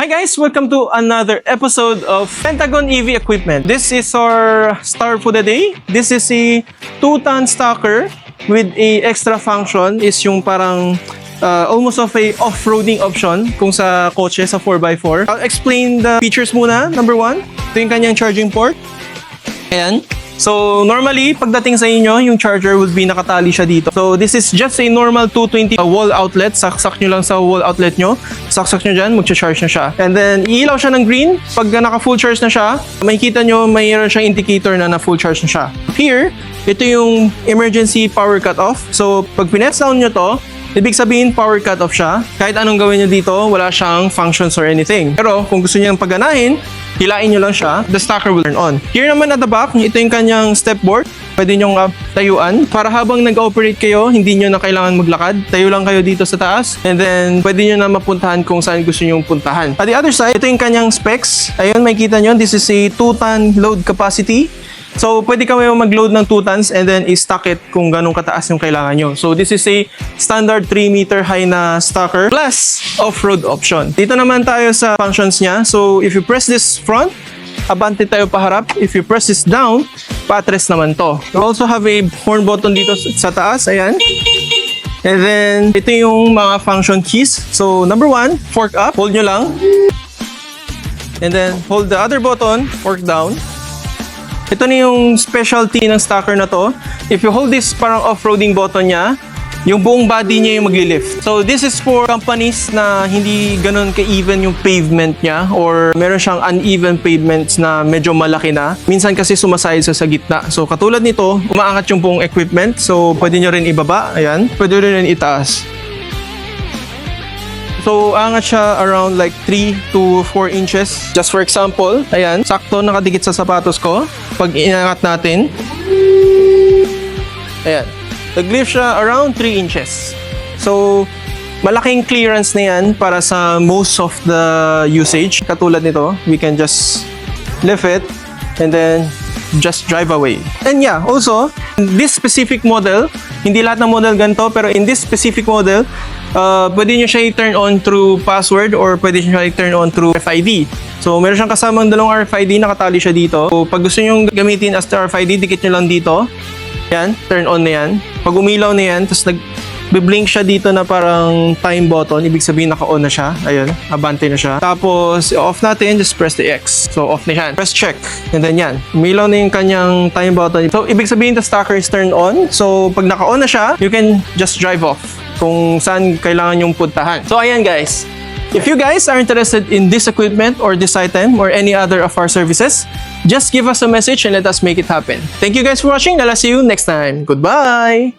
Hi guys! Welcome to another episode of Pentagon EV Equipment. This is our star for the day. This is a 2-ton stacker with a extra function is yung parang almost of a off-roading option kung sa kotse sa 4x4. I'll explain the features muna. Number 1, ito yung kanyang charging port. Ayan. So, normally, pagdating sa inyo, yung charger would be nakatali siya dito. So, this is just a normal 220 wall outlet. Saksak nyo lang sa wall outlet nyo. Saksak nyo dyan, mag-charge na siya. And then, iilaw siya ng green. Pag naka-full charge na siya, makikita nyo, mayroon siyang indicator na na-full charge na siya. Here, ito yung emergency power cut-off. So, pag pinets down nyo to, ibig sabihin power cut-off siya. Kahit anong gawin nyo dito, wala siyang functions or anything. Pero, kung gusto nyo paganahin, hilain nyo lang siya, the stacker will turn on. Here naman at the back, ito yung kanyang step board. Pwede nyo tayuan. Para habang nag-operate kayo, hindi nyo na kailangan maglakad. Tayo lang kayo dito sa taas. And then, pwede nyo na mapuntahan kung saan gusto nyo puntahan. At the other side, ito yung kanyang specs. Ayun, makikita nyo, this is a 2-ton load capacity. So, pwede kami mag-load ng 2 tons and then i-stack it kung ganun kataas yung kailangan nyo. So, this is a standard 3 meter high na stacker plus off-road option. Dito naman tayo sa functions niya. So, if you press this front, abante tayo paharap. If you press this down, pa-atras naman to. We also have a horn button dito sa taas. Ayan. And then, ito yung mga function keys. So, number 1, fork up. Hold nyo lang. And then, hold the other button, fork down. Ito na yung specialty ng stacker na to. If you hold this parang off-roading button niya, yung buong body niya yung magli-lift. So this is for companies na hindi ganun ka-even yung pavement niya or meron siyang uneven pavements na medyo malaki na. Minsan kasi sumasayad sa gitna. So katulad nito, umaangat yung buong equipment. So pwede nyo rin ibaba. Ayan. Pwede rin itaas. So, angat siya around like 3 to 4 inches. Just for example, ayan, sakto nakadikit sa sapatos ko. Pag inangat natin, ayan, nag-lift siya around 3 inches. So, malaking clearance na yan para sa most of the usage. Katulad nito, we can just lift it and then just drive away. And yeah, also, this specific model, hindi lahat ng model ganito, pero in this specific model, pwede nyo siya i-turn on through password or pwede nyo siya i-turn on through RFID. So, meron siyang kasamang dalawang RFID, nakatali siya dito. So, pag gusto nyo gamitin as the RFID, dikit nyo lang dito. Yan, turn on na yan. Pag umilaw na yan, tapos nag-blink siya dito na parang time button, ibig sabihin naka-on na siya. Ayun, abante na siya. Tapos, off natin, just press the X. So, off na yan. Press check. And then yan, umilaw na yung kanyang time button. So, ibig sabihin the stacker is turned on. So, pag naka-on na siya, you can just drive off kung saan kailangan yung puntahan. So, ayan guys. If you guys are interested in this equipment or this item or any other of our services, just give us a message and let us make it happen. Thank you guys for watching and I'll see you next time. Goodbye!